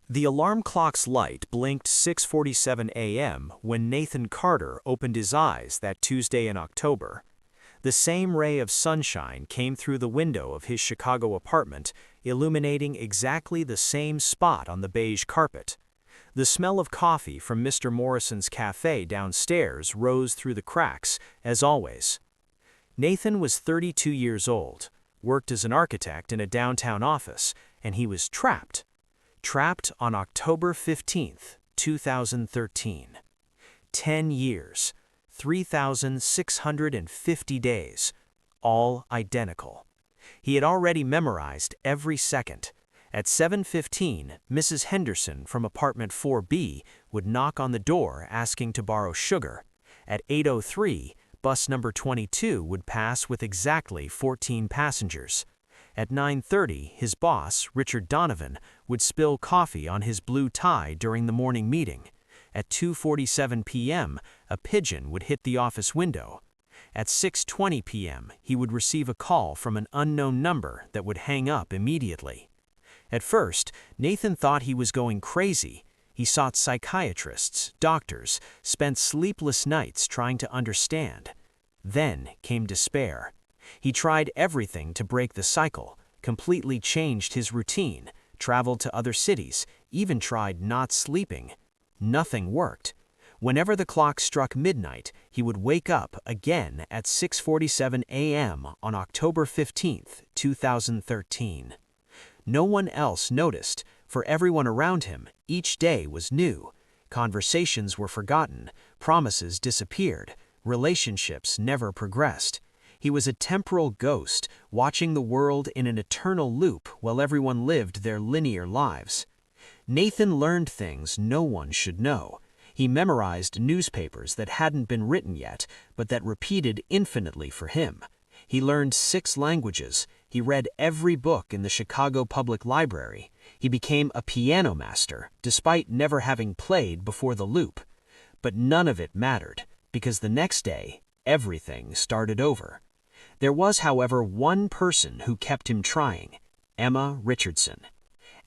The alarm clock's light blinked 6:47 a.m. when Nathan Carter opened his eyes that Tuesday in October. The same ray of sunshine came through the window of his Chicago apartment, illuminating exactly the same spot on the beige carpet. The smell of coffee from Mr. Morrison's café downstairs rose through the cracks, as always. Nathan was 32 years old, worked as an architect in a downtown office, and he was trapped. Trapped on October 15th, 2013. 10 years, 3,650 days, all identical. He had already memorized every second. At 7:15, Mrs. Henderson from apartment 4B would knock on the door asking to borrow sugar. At 8:03, bus number 22 would pass with exactly 14 passengers. At 9:30, his boss, Richard Donovan, would spill coffee on his blue tie during the morning meeting. At 2:47 p.m., a pigeon would hit the office window. At 6:20 p.m., he would receive a call from an unknown number that would hang up immediately. At first, Nathan thought he was going crazy. He sought psychiatrists, doctors, spent sleepless nights trying to understand. Then came despair. He tried everything to break the cycle, completely changed his routine, traveled to other cities, even tried not sleeping. Nothing worked. Whenever the clock struck midnight, he would wake up again at 6:47 a.m. on October 15th, 2013. No one else noticed. For everyone around him, each day was new. Conversations were forgotten, promises disappeared, relationships never progressed. He was a temporal ghost, watching the world in an eternal loop while everyone lived their linear lives. Nathan learned things no one should know. He memorized newspapers that hadn't been written yet, but that repeated infinitely for him. He learned 6 languages. He read every book in the Chicago Public Library. He became a piano master, despite never having played before the loop. But none of it mattered, because the next day, everything started over. There was, however, one person who kept him trying: Emma Richardson.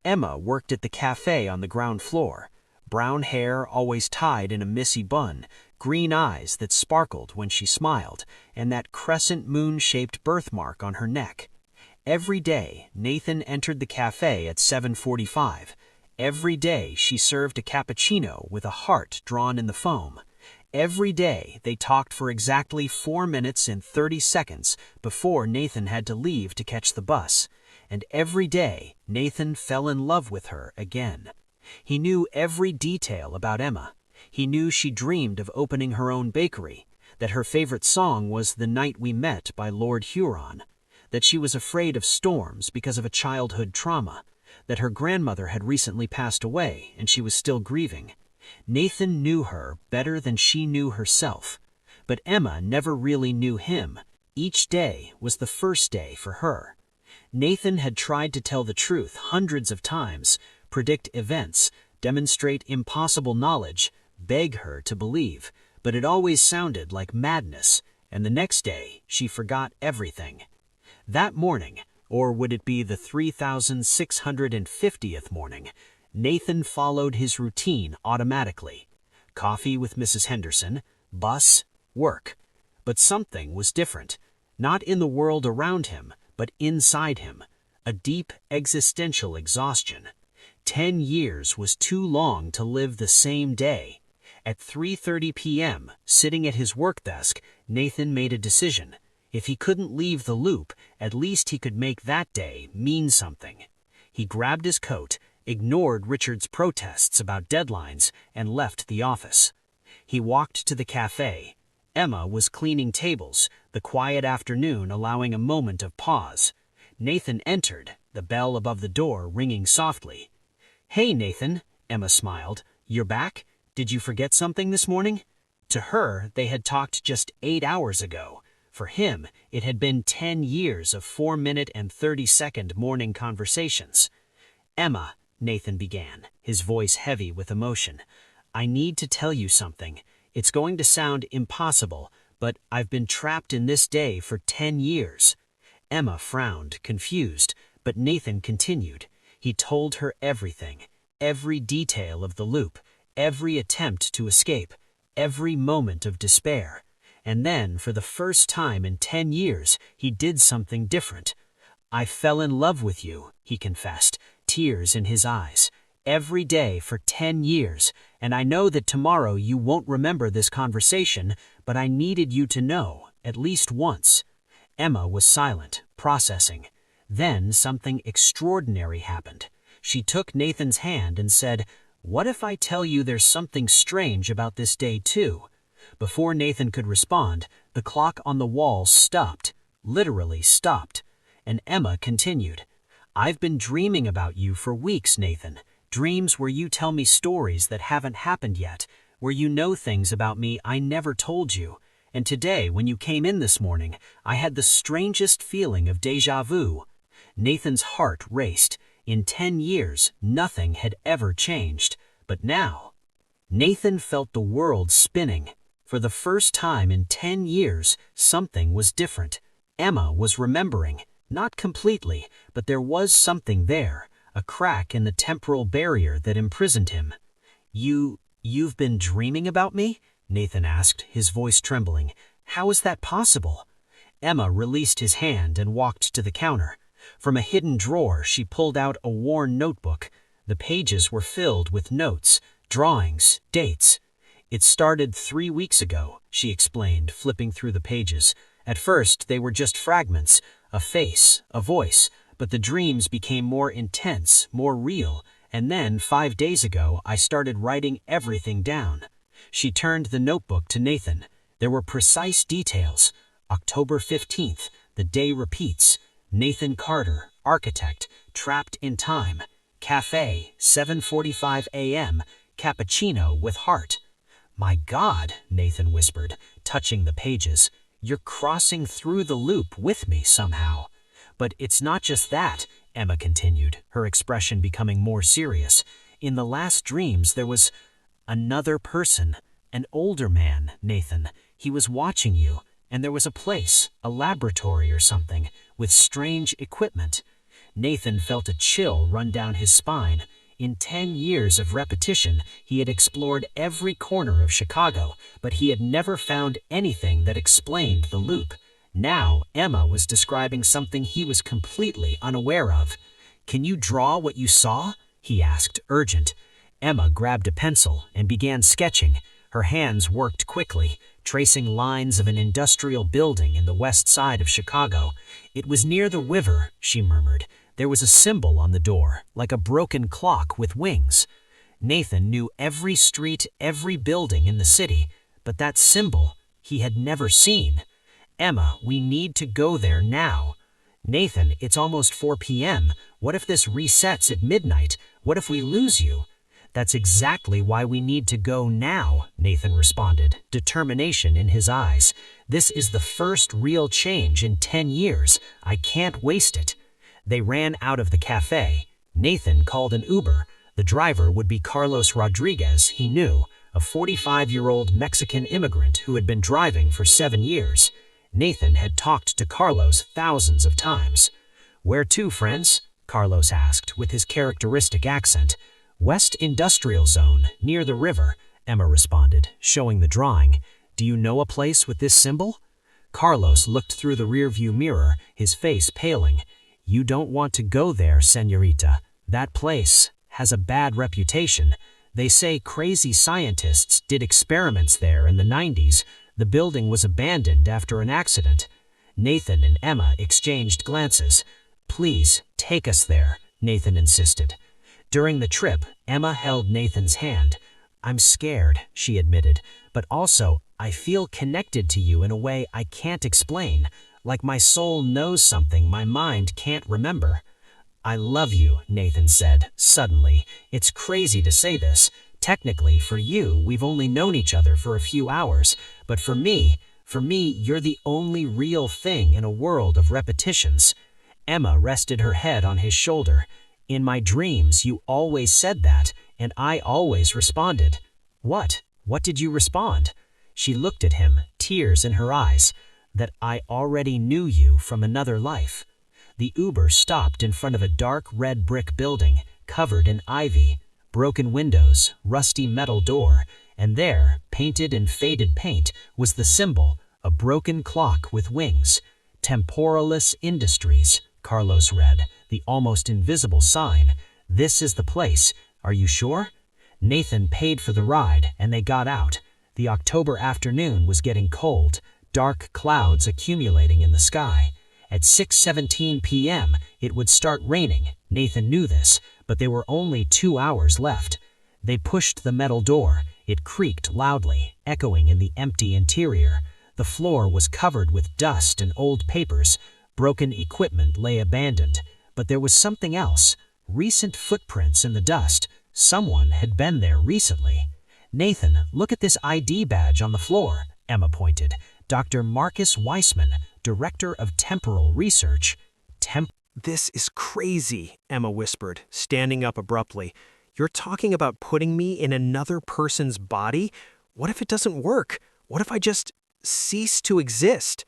Emma worked at the cafe on the ground floor. Brown hair always tied in a missy bun, green eyes that sparkled when she smiled, and that crescent moon-shaped birthmark on her neck. Every day, Nathan entered the cafe at 7:45. Every day, she served a cappuccino with a heart drawn in the foam. Every day, they talked for exactly 4 minutes and 30 seconds before Nathan had to leave to catch the bus. And every day, Nathan fell in love with her again. He knew every detail about Emma. He knew she dreamed of opening her own bakery, that her favorite song was "The Night We Met" by Lord Huron, that she was afraid of storms because of a childhood trauma, that her grandmother had recently passed away and she was still grieving. Nathan knew her better than she knew herself. But Emma never really knew him. Each day was the first day for her. Nathan had tried to tell the truth hundreds of times, predict events, demonstrate impossible knowledge, beg her to believe, but it always sounded like madness, and the next day she forgot everything. That morning, or would it be the 3,650th morning, Nathan followed his routine automatically. Coffee with Mrs. Henderson, bus, work. But something was different, not in the world around him, but inside him, a deep existential exhaustion. 10 years was too long to live the same day. At 3:30 p.m., sitting at his work desk, Nathan made a decision. If he couldn't leave the loop, at least he could make that day mean something. He grabbed his coat, ignored Richard's protests about deadlines, and left the office. He walked to the cafe. Emma was cleaning tables, the quiet afternoon allowing a moment of pause. Nathan entered, the bell above the door ringing softly. "Hey, Nathan," Emma smiled. "You're back? Did you forget something this morning?" To her, they had talked just 8 hours ago. For him, it had been 10 years of 4-minute and 30-second morning conversations. "Emma," Nathan began, his voice heavy with emotion, "I need to tell you something. It's going to sound impossible, but I've been trapped in this day for 10 years. Emma frowned, confused, but Nathan continued. He told her everything. every detail of the loop, every attempt to escape, every moment of despair. And then, for the first time in 10 years, he did something different. "I fell in love with you," he confessed, tears in his eyes. "Every day for 10 years, and I know that tomorrow you won't remember this conversation, but I needed you to know, at least once." Emma was silent, processing. Then something extraordinary happened. She took Nathan's hand and said, "What if I tell you there's something strange about this day too?" Before Nathan could respond, the clock on the wall stopped, literally stopped. And Emma continued, "I've been dreaming about you for weeks, Nathan. Dreams where you tell me stories that haven't happened yet, where you know things about me I never told you. And today, when you came in this morning, I had the strangest feeling of déjà vu." Nathan's heart raced. In 10 years, nothing had ever changed. But now, Nathan felt the world spinning. For the first time in 10 years, something was different. Emma was remembering. Not completely, but there was something there, a crack in the temporal barrier that imprisoned him. You've been dreaming about me?" Nathan asked, his voice trembling. "How is that possible?" Emma released his hand and walked to the counter. From a hidden drawer, she pulled out a worn notebook. The pages were filled with notes, drawings, dates. "It started 3 weeks ago," she explained, flipping through the pages. "At first, they were just fragments, a face, a voice, but the dreams became more intense, more real, and then 5 days ago, I started writing everything down." She turned the notebook to Nathan. There were precise details. October 15th, the day repeats. Nathan Carter, architect, trapped in time. Café, 7:45 a.m., cappuccino with heart. "My God," Nathan whispered, touching the pages. "You're crossing through the loop with me somehow." "But it's not just that," Emma continued, her expression becoming more serious. "In the last dreams there was another person, an older man, Nathan. He was watching you, and there was a place, a laboratory or something, with strange equipment." Nathan felt a chill run down his spine. In 10 years of repetition, he had explored every corner of Chicago, but he had never found anything that explained the loop. Now, Emma was describing something he was completely unaware of. "Can you draw what you saw?" he asked, urgent. Emma grabbed a pencil and began sketching. Her hands worked quickly, tracing lines of an industrial building in the west side of Chicago. "It was near the river," she murmured. "There was a symbol on the door, like a broken clock with wings." Nathan knew every street, every building in the city, but that symbol he had never seen. "Emma, we need to go there now." "Nathan, it's almost 4 p.m. What if this resets at midnight? What if we lose you?" "That's exactly why we need to go now," Nathan responded, determination in his eyes. "This is the first real change in 10 years. I can't waste it." They ran out of the cafe. Nathan called an Uber. The driver would be Carlos Rodriguez, he knew, a 45-year-old Mexican immigrant who had been driving for 7 years. Nathan had talked to Carlos thousands of times. "Where to, friends?" Carlos asked, with his characteristic accent. "West Industrial Zone, near the river," Emma responded, showing the drawing. "Do you know a place with this symbol?" Carlos looked through the rearview mirror, his face paling. "You don't want to go there, señorita. That place has a bad reputation. They say crazy scientists did experiments there in the 90s. The building was abandoned after an accident." Nathan and Emma exchanged glances. "Please, take us there," Nathan insisted. During the trip, Emma held Nathan's hand. "I'm scared," she admitted, "but also, I feel connected to you in a way I can't explain, like my soul knows something my mind can't remember." "I love you," Nathan said, suddenly. "It's crazy to say this. Technically, for you, we've only known each other for a few hours, but for me, you're the only real thing in a world of repetitions." Emma rested her head on his shoulder. "In my dreams, you always said that, and I always responded." "What? What did you respond?" She looked at him, tears in her eyes. "That I already knew you from another life." The Uber stopped in front of a dark red brick building, covered in ivy. broken windows, rusty metal door, and there, painted in faded paint, was the symbol, a broken clock with wings. Temporalis Industries, Carlos read, the almost invisible sign. This is the place. Are you sure? Nathan paid for the ride, and they got out. The October afternoon was getting cold, dark clouds accumulating in the sky. At 6:17 p.m., it would start raining. Nathan knew this, but there were only 2 hours left. They pushed the metal door. It creaked loudly, echoing in the empty interior. The floor was covered with dust and old papers. Broken equipment lay abandoned. But there was something else. Recent footprints in the dust. Someone had been there recently. Nathan, look at this ID badge on the floor, Emma pointed. Dr. Marcus Weissman, Director of Temporal Research. This is crazy, Emma whispered, standing up abruptly. You're talking about putting me in another person's body? What if it doesn't work? What if I just cease to exist?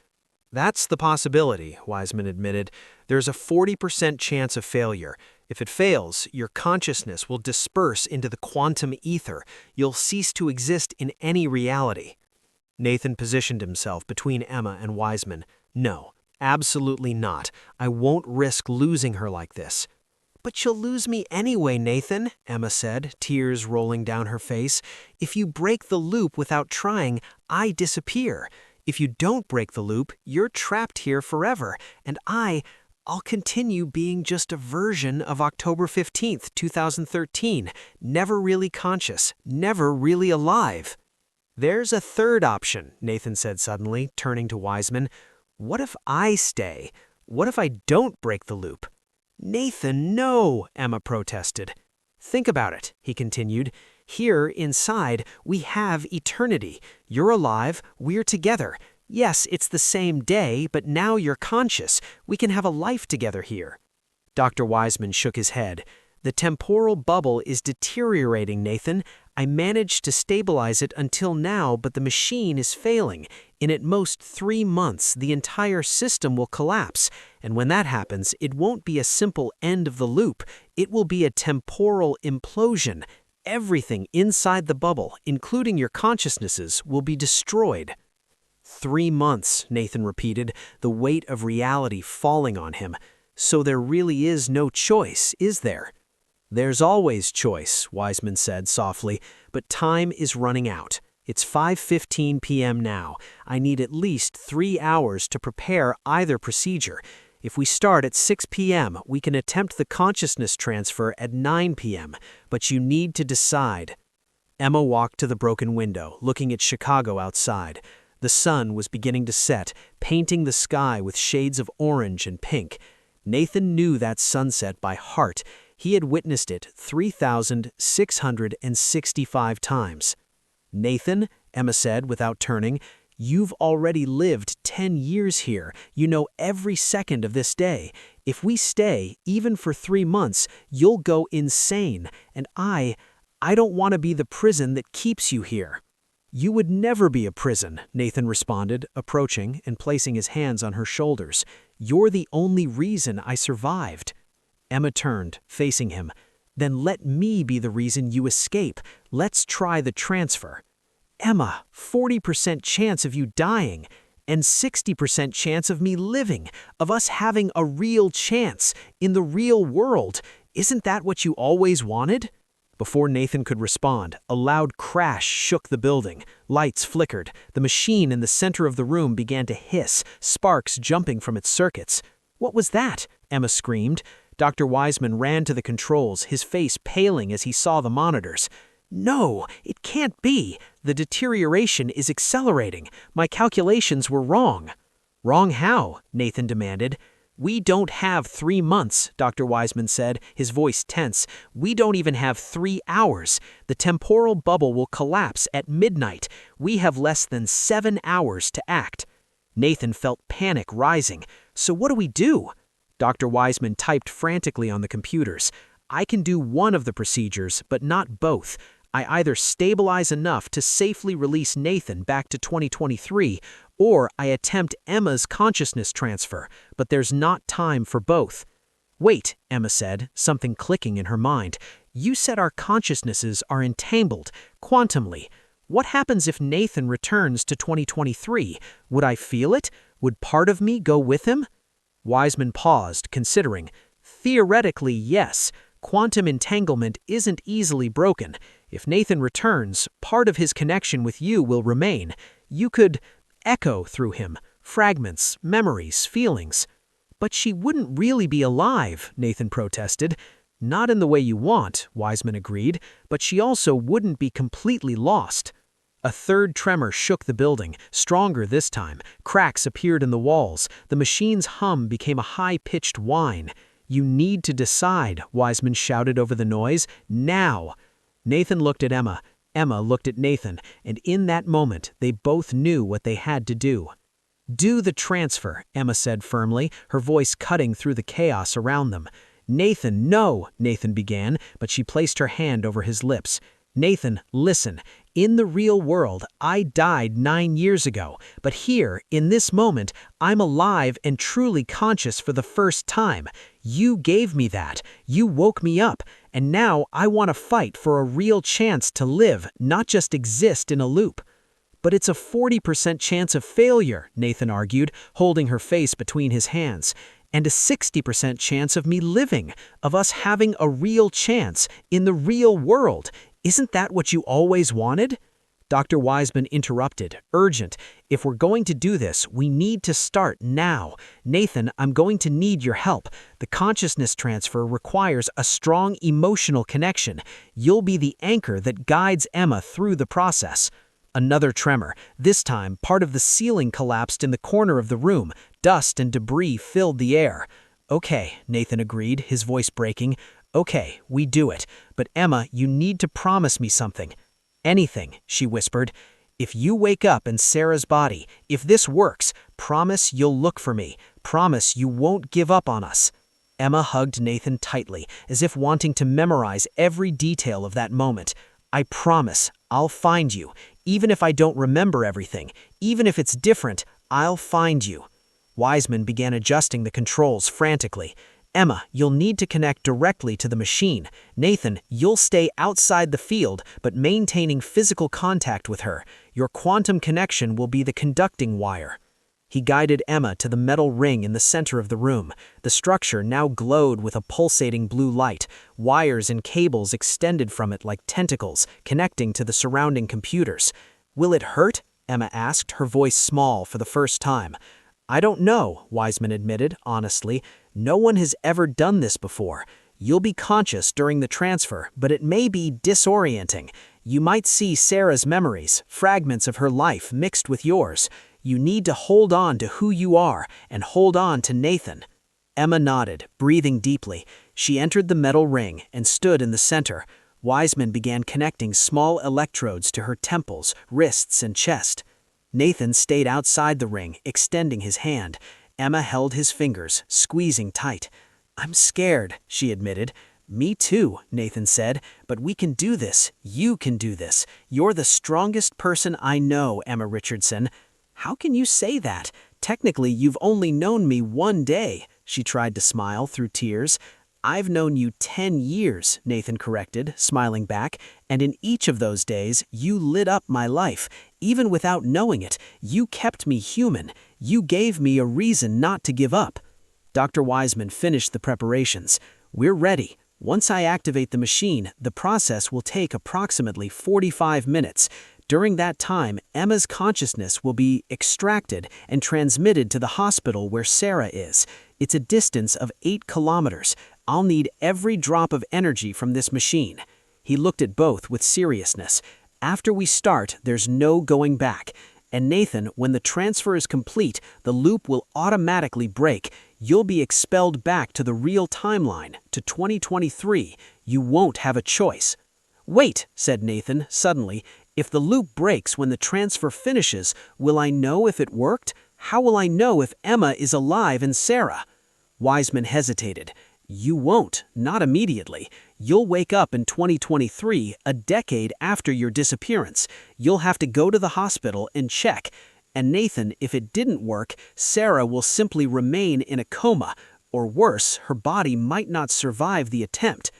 That's the possibility, Weissman admitted. There's a 40% chance of failure. If it fails, your consciousness will disperse into the quantum ether. You'll cease to exist in any reality. Nathan positioned himself between Emma and Weissman. No, absolutely not. I won't risk losing her like this. But you'll lose me anyway, Nathan, Emma said, tears rolling down her face. If you break the loop without trying, I disappear. If you don't break the loop, you're trapped here forever, and I'll continue being just a version of October 15th, 2013, never really conscious, never really alive. There's a third option, Nathan said suddenly, turning to Weissman. What if I stay? What if I don't break the loop? Nathan, no, Emma protested. Think about it, he continued. Here, inside, we have eternity. You're alive, we're together. Yes, it's the same day, but now you're conscious. We can have a life together here. Dr. Weissman shook his head. The temporal bubble is deteriorating, Nathan. I managed to stabilize it until now, but the machine is failing. In at most 3 months, the entire system will collapse. And when that happens, it won't be a simple end of the loop. It will be a temporal implosion. Everything inside the bubble, including your consciousnesses, will be destroyed. 3 months, Nathan repeated, the weight of reality falling on him. So there really is no choice, is there? There's always choice, Weissman said softly, but time is running out. It's 5:15 p.m. now. I need at least 3 hours to prepare either procedure. If we start at 6 p.m., we can attempt the consciousness transfer at 9 p.m., but you need to decide. Emma walked to the broken window, looking at Chicago outside. The sun was beginning to set, painting the sky with shades of orange and pink. Nathan knew that sunset by heart. He had witnessed it 3,665 times. Nathan, Emma said without turning, you've already lived 10 years here. You know every second of this day. If we stay, even for 3 months, you'll go insane. And I don't want to be the prison that keeps you here. You would never be a prison, Nathan responded, approaching and placing his hands on her shoulders. You're the only reason I survived. Emma turned, facing him. Then let me be the reason you escape. Let's try the transfer. Emma, 40% chance of you dying, and 60% chance of me living, of us having a real chance in the real world. Isn't that what you always wanted? Before Nathan could respond, a loud crash shook the building. Lights flickered. The machine in the center of the room began to hiss, sparks jumping from its circuits. What was that? Emma screamed. Dr. Weissman ran to the controls, his face paling as he saw the monitors. No, it can't be. The deterioration is accelerating. My calculations were wrong. Wrong how? Nathan demanded. We don't have 3 months, Dr. Weissman said, his voice tense. We don't even have 3 hours. The temporal bubble will collapse at midnight. We have less than 7 hours to act. Nathan felt panic rising. So what do we do? Dr. Weissman typed frantically on the computers. I can do one of the procedures, but not both. I either stabilize enough to safely release Nathan back to 2023, or I attempt Emma's consciousness transfer, but there's not time for both. Wait, Emma said, something clicking in her mind. You said our consciousnesses are entangled, quantumly. What happens if Nathan returns to 2023? Would I feel it? Would part of me go with him? Wiseman paused, considering. Theoretically, yes. Quantum entanglement isn't easily broken. If Nathan returns, part of his connection with you will remain. You could echo through him, fragments, memories, feelings. But she wouldn't really be alive, Nathan protested. Not in the way you want, Wiseman agreed, but she also wouldn't be completely lost. A third tremor shook the building, stronger this time. Cracks appeared in the walls. The machine's hum became a high-pitched whine. You need to decide, Wiseman shouted over the noise. Now! Nathan looked at Emma. Emma looked at Nathan, and in that moment, they both knew what they had to do. Do the transfer, Emma said firmly, her voice cutting through the chaos around them. Nathan, no, Nathan began, but she placed her hand over his lips. Nathan, listen. In the real world, I died 9 years ago, but here, in this moment, I'm alive and truly conscious for the first time. You gave me that. You woke me up, and now I want to fight for a real chance to live, not just exist in a loop. But it's a 40% chance of failure, Nathan argued, holding her face between his hands, and a 60% chance of me living, of us having a real chance in the real world. Isn't that what you always wanted? Dr. Wiseman interrupted, urgent. If we're going to do this, we need to start now. Nathan, I'm going to need your help. The consciousness transfer requires a strong emotional connection. You'll be the anchor that guides Emma through the process. Another tremor. This time, part of the ceiling collapsed in the corner of the room. Dust and debris filled the air. Okay, Nathan agreed, his voice breaking. Okay, we do it. But Emma, you need to promise me something. Anything, she whispered. If you wake up in Sarah's body, if this works, promise you'll look for me. Promise you won't give up on us. Emma hugged Nathan tightly, as if wanting to memorize every detail of that moment. I promise, I'll find you. Even if I don't remember everything, even if it's different, I'll find you. Wiseman began adjusting the controls frantically. Emma, you'll need to connect directly to the machine. Nathan, you'll stay outside the field, but maintaining physical contact with her. Your quantum connection will be the conducting wire. He guided Emma to the metal ring in the center of the room. The structure now glowed with a pulsating blue light. Wires and cables extended from it like tentacles, connecting to the surrounding computers. Will it hurt? Emma asked, her voice small for the first time. I don't know, Wiseman admitted, honestly. No one has ever done this before. You'll be conscious during the transfer, but it may be disorienting. You might see Sarah's memories, fragments of her life mixed with yours. You need to hold on to who you are and hold on to Nathan. Emma nodded, breathing deeply. She entered the metal ring and stood in the center. Wiseman began connecting small electrodes to her temples, wrists, and chest. Nathan stayed outside the ring, extending his hand. Emma held his fingers, squeezing tight. I'm scared, she admitted. Me too, Nathan said, but we can do this. You can do this. You're the strongest person I know, Emma Richardson. How can you say that? Technically, you've only known me 1 day. She tried to smile through tears. I've known you 10 years, Nathan corrected, smiling back, and in each of those days, you lit up my life. Even without knowing it, you kept me human. You gave me a reason not to give up. Dr. Wiseman finished the preparations. We're ready. Once I activate the machine, the process will take approximately 45 minutes. During that time, Emma's consciousness will be extracted and transmitted to the hospital where Sarah is. It's a distance of 8 kilometers. I'll need every drop of energy from this machine. He looked at both with seriousness. After we start, there's no going back. And Nathan, when the transfer is complete, the loop will automatically break. You'll be expelled back to the real timeline, to 2023. You won't have a choice. Wait, said Nathan, suddenly. If the loop breaks when the transfer finishes, will I know if it worked? How will I know if Emma is alive and Sarah? Wiseman hesitated. You won't, not immediately. You'll wake up in 2023, a decade after your disappearance. You'll have to go to the hospital and check. And Nathan, if it didn't work, Sarah will simply remain in a coma. Or worse, her body might not survive the attempt.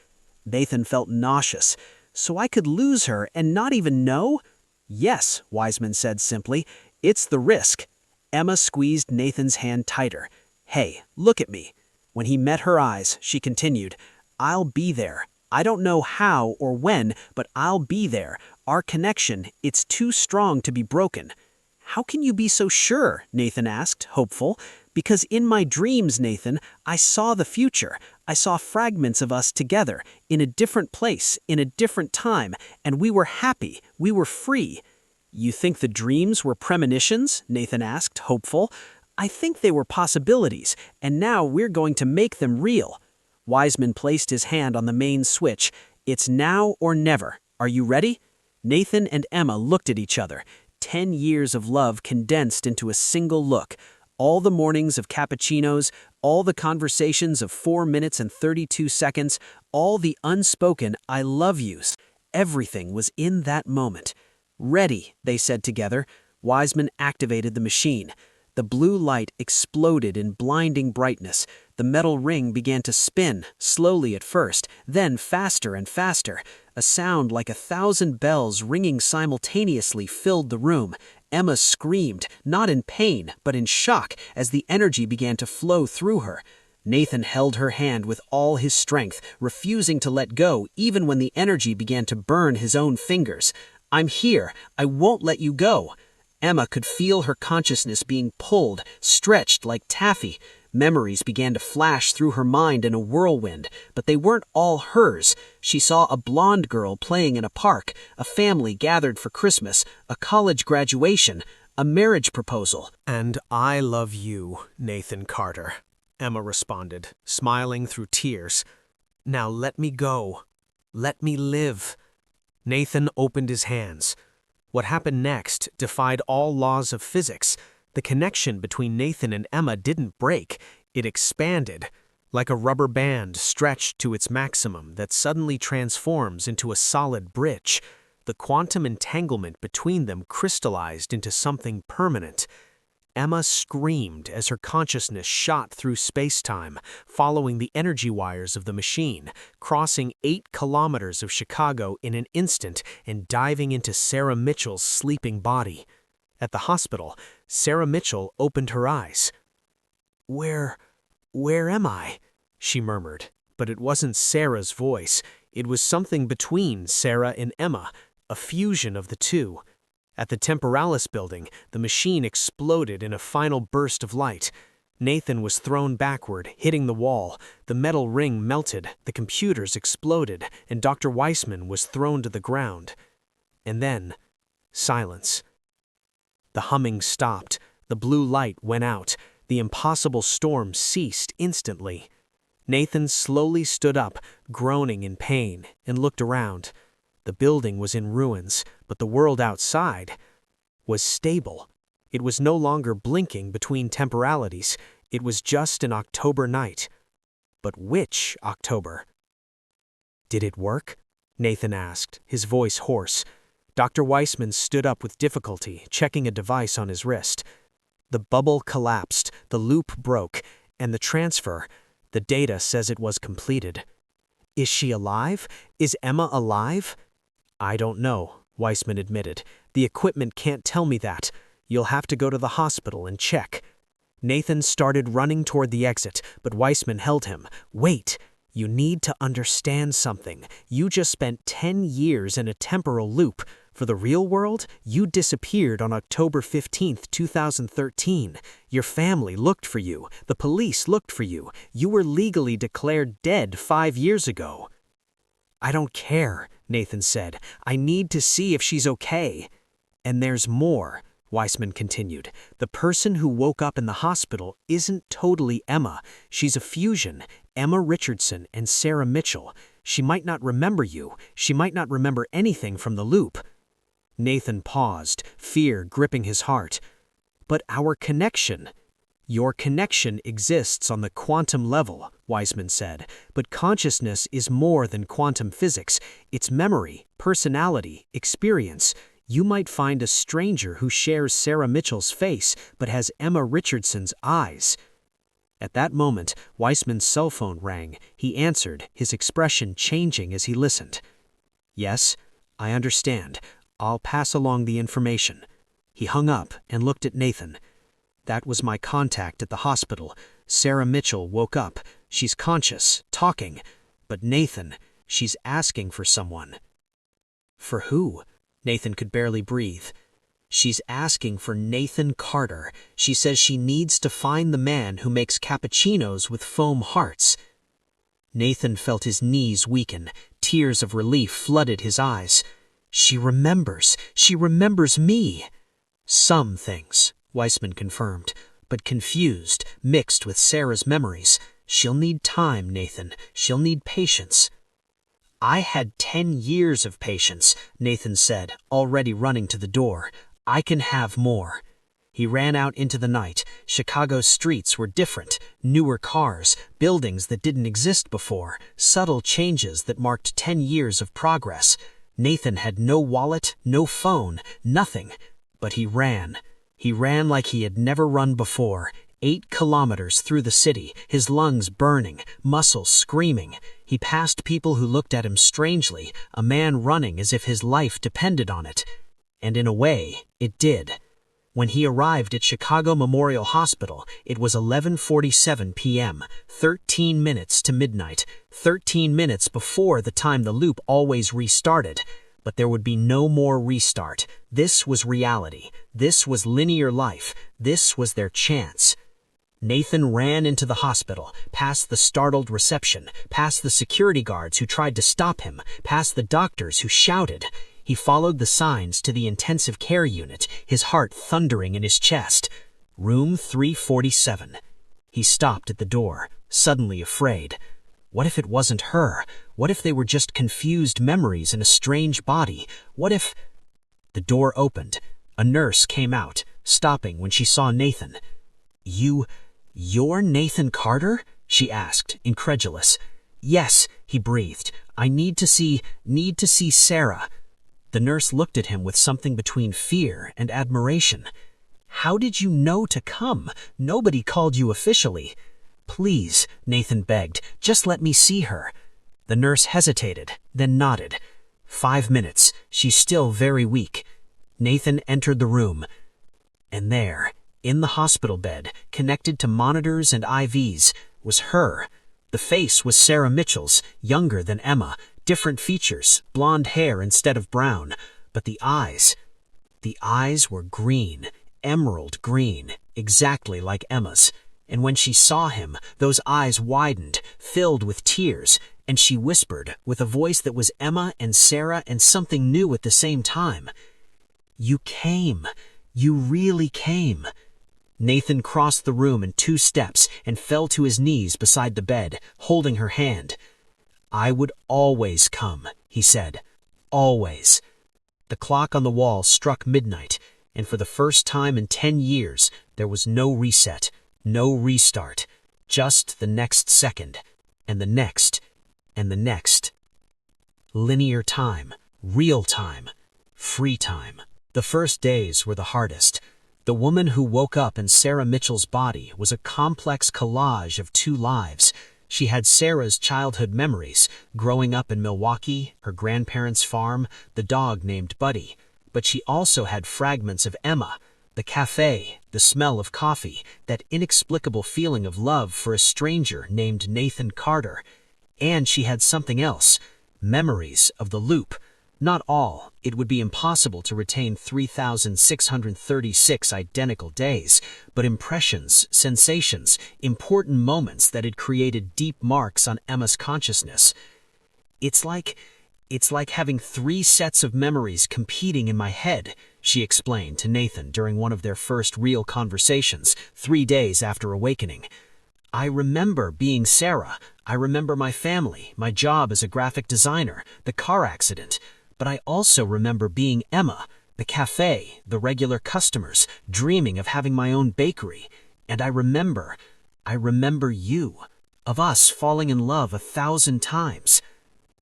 Nathan felt nauseous. So I could lose her and not even know? Yes, Wiseman said simply. It's the risk. Emma squeezed Nathan's hand tighter. Hey, look at me. When he met her eyes, she continued, I'll be there. I don't know how or when, but I'll be there. Our connection, it's too strong to be broken. How can you be so sure? Nathan asked, hopeful. Because in my dreams, Nathan, I saw the future. I saw fragments of us together, in a different place, in a different time, and we were happy, we were free. You think the dreams were premonitions? Nathan asked, hopeful. I think they were possibilities, and now we're going to make them real. Wiseman placed his hand on the main switch. It's now or never. Are you ready? Nathan and Emma looked at each other. 10 years of love condensed into a single look. All the mornings of cappuccinos, all the conversations of 4 minutes and 32 seconds, all the unspoken I love yous. Everything was in that moment. Ready, they said together. Wiseman activated the machine. The blue light exploded in blinding brightness. The metal ring began to spin, slowly at first, then faster and faster. A sound like 1,000 bells ringing simultaneously filled the room. Emma screamed, not in pain, but in shock, as the energy began to flow through her. Nathan held her hand with all his strength, refusing to let go even when the energy began to burn his own fingers. I'm here. I won't let you go. Emma could feel her consciousness being pulled, stretched like taffy. Memories began to flash through her mind in a whirlwind, but they weren't all hers. She saw a blonde girl playing in a park, a family gathered for Christmas, a college graduation, a marriage proposal. And I love you, Nathan Carter, Emma responded, smiling through tears. Now let me go. Let me live. Nathan opened his hands. What happened next defied all laws of physics. The connection between Nathan and Emma didn't break, it expanded, like a rubber band stretched to its maximum that suddenly transforms into a solid bridge. The quantum entanglement between them crystallized into something permanent. Emma screamed as her consciousness shot through space-time, following the energy wires of the machine, crossing 8 kilometers of Chicago in an instant and diving into Sarah Mitchell's sleeping body. At the hospital, Sarah Mitchell opened her eyes. Where am I?" she murmured, but it wasn't Sarah's voice. It was something between Sarah and Emma, a fusion of the two. At the Temporalis building, the machine exploded in a final burst of light. Nathan was thrown backward, hitting the wall. The metal ring melted, the computers exploded, and Dr. Weissman was thrown to the ground. And then, silence. The humming stopped. The blue light went out. The impossible storm ceased instantly. Nathan slowly stood up, groaning in pain, and looked around. The building was in ruins, but the world outside was stable. It was no longer blinking between temporalities. It was just an October night. But which October? "Did it work?" Nathan asked, his voice hoarse. Dr. Weissman stood up with difficulty, checking a device on his wrist. The bubble collapsed, the loop broke, and the transfer, the data says it was completed. "Is she alive? Is Emma alive?" "I don't know," Weissman admitted. "The equipment can't tell me that. You'll have to go to the hospital and check." Nathan started running toward the exit, but Weissman held him. "Wait. You need to understand something. You just spent 10 years in a temporal loop. For the real world, you disappeared on October 15th, 2013. Your family looked for you. The police looked for you. You were legally declared dead 5 years ago." "I don't care," Nathan said. "I need to see if she's okay." "And there's more," Weissman continued. "The person who woke up in the hospital isn't totally Emma. She's a fusion, Emma Richardson and Sarah Mitchell. She might not remember you. She might not remember anything from the loop." Nathan paused, fear gripping his heart. "But our connection—" "Your connection exists on the quantum level," Weissman said, "but consciousness is more than quantum physics. It's memory, personality, experience. You might find a stranger who shares Sarah Mitchell's face but has Emma Richardson's eyes." At that moment, Weissman's cell phone rang. He answered, his expression changing as he listened. "Yes, I understand. I'll pass along the information." He hung up and looked at Nathan. "That was my contact at the hospital. Sarah Mitchell woke up. She's conscious, talking. But Nathan, she's asking for someone." "For who?" Nathan could barely breathe. "She's asking for Nathan Carter. She says she needs to find the man who makes cappuccinos with foam hearts." Nathan felt his knees weaken. Tears of relief flooded his eyes. "She remembers. She remembers me." "Some things," Weissman confirmed, "but confused, mixed with Sarah's memories. She'll need time, Nathan. She'll need patience." "I had 10 years of patience," Nathan said, already running to the door. "I can have more." He ran out into the night. Chicago's streets were different. Newer cars, buildings that didn't exist before, subtle changes that marked 10 years of progress. Nathan had no wallet, no phone, nothing. But he ran. He ran like he had never run before. 8 kilometers through the city, his lungs burning, muscles screaming. He passed people who looked at him strangely, a man running as if his life depended on it. And in a way, it did. When he arrived at Chicago Memorial Hospital, it was 11:47 p.m., 13 minutes to midnight, 13 minutes before the time the loop always restarted. But there would be no more restart. This was reality. This was linear life. This was their chance. Nathan ran into the hospital, past the startled reception, past the security guards who tried to stop him, past the doctors who shouted. He followed the signs to the intensive care unit, his heart thundering in his chest. Room 347. He stopped at the door, suddenly afraid. What if it wasn't her? What if they were just confused memories in a strange body? What if... The door opened. A nurse came out, stopping when she saw Nathan. You're Nathan Carter?" she asked, incredulous. "Yes," he breathed. "I need to see Sarah." The nurse looked at him with something between fear and admiration. "How did you know to come? Nobody called you officially." "Please," Nathan begged, "just let me see her." The nurse hesitated, then nodded. 5 minutes. She's still very weak. Nathan entered the room. And there, in the hospital bed, connected to monitors and IVs, was her. The face was Sarah Mitchell's, younger than Emma, different features, blonde hair instead of brown. But the eyes were green, emerald green, exactly like Emma's. And when she saw him, those eyes widened, filled with tears, and she whispered, with a voice that was Emma and Sarah and something new at the same time, "You came. You really came." Nathan crossed the room in 2 steps and fell to his knees beside the bed, holding her hand. "I would always come," he said. "Always." The clock on the wall struck midnight, and for the first time in 10 years, there was no reset, no restart, just the next second, and the next, and the next. Linear time, real time, free time. The first days were the hardest. The woman who woke up in Sarah Mitchell's body was a complex collage of 2 lives. She had Sarah's childhood memories, growing up in Milwaukee, her grandparents' farm, the dog named Buddy. But she also had fragments of Emma, the café, the smell of coffee, that inexplicable feeling of love for a stranger named Nathan Carter. And she had something else, memories of the loop. Not all. It would be impossible to retain 3,636 identical days, but impressions, sensations, important moments that had created deep marks on Emma's consciousness. It's like having 3 sets of memories competing in my head," she explained to Nathan during one of their first real conversations, 3 days after awakening. "I remember being Sarah. I remember my family, my job as a graphic designer, the car accident. But I also remember being Emma, the café, the regular customers, dreaming of having my own bakery. And I remember you, of us falling in love 1,000 times.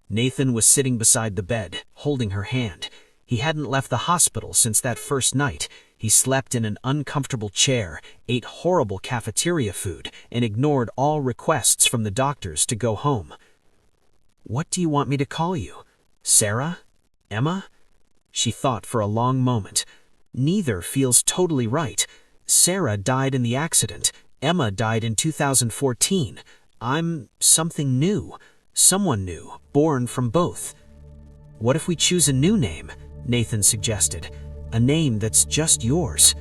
Nathan was sitting beside the bed, holding her hand. He hadn't left the hospital since that first night. He slept in an uncomfortable chair, ate horrible cafeteria food, and ignored all requests from the doctors to go home. "What do you want me to call you? Sarah? Emma?" She thought for a long moment. Neither feels totally right. Sarah died in the accident. Emma died in 2014. I'm something new. Someone new, born from both. "What if we choose a new name?" Nathan suggested. "A name that's just yours."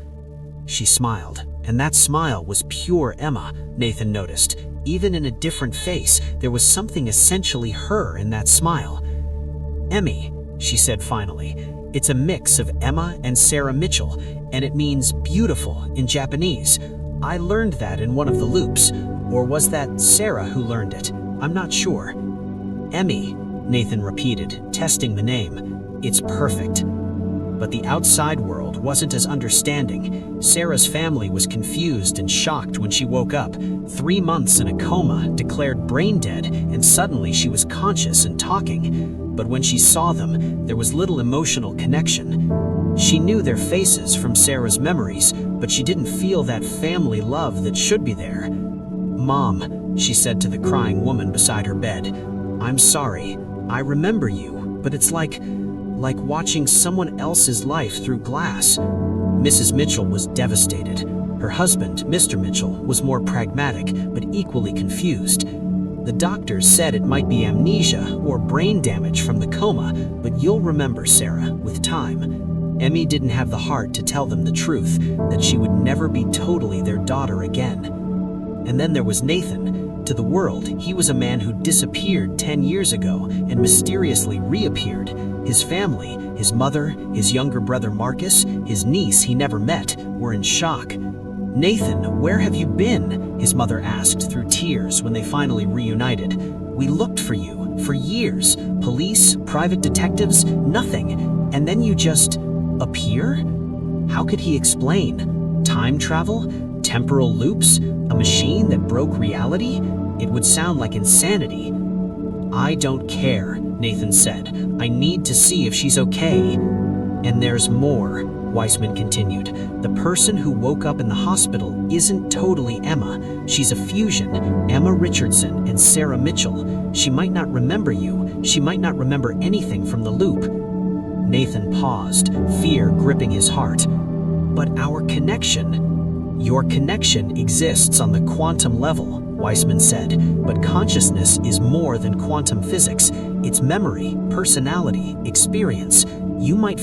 She smiled, and that smile was pure Emma, Nathan noticed. Even in a different face, there was something essentially her in that smile. "Emmy," she said finally. "It's a mix of Emma and Sarah Mitchell, and it means beautiful in Japanese. I learned that in one of the loops. Or was that Sarah who learned it? I'm not sure." "Emmy," Nathan repeated, testing the name. "It's perfect." But the outside world wasn't as understanding. Sarah's family was confused and shocked when she woke up. 3 months in a coma, declared brain dead, and suddenly she was conscious and talking. But when she saw them, there was little emotional connection. She knew their faces from Sarah's memories, but she didn't feel that family love that should be there. "Mom," she said to the crying woman beside her bed, "I'm sorry. I remember you, but it's like watching someone else's life through glass." Mrs. Mitchell was devastated. Her husband, Mr. Mitchell, was more pragmatic, but equally confused. The doctors said it might be amnesia or brain damage from the coma, but you'll remember, Sarah, with time. Emmy didn't have the heart to tell them the truth, that she would never be totally their daughter again. And then there was Nathan. To the world, he was a man who disappeared 10 years ago and mysteriously reappeared. His family, his mother, his younger brother Marcus, his niece he never met, were in shock. "Nathan, where have you been?" his mother asked through tears when they finally reunited. "We looked for you, for years. Police, private detectives, nothing. And then you just appear?" How could he explain? Time travel? Temporal loops? A machine that broke reality? It would sound like insanity. "I don't care," Nathan said. "I need to see if she's okay." "And there's more," Weissman continued. "The person who woke up in the hospital isn't totally Emma. She's a fusion, Emma Richardson and Sarah Mitchell. She might not remember you. She might not remember anything from the loop." Nathan paused, fear gripping his heart. "But our connection—" "Your connection exists on the quantum level," Weissman said, "but consciousness is more than quantum physics. It's memory, personality, experience. You might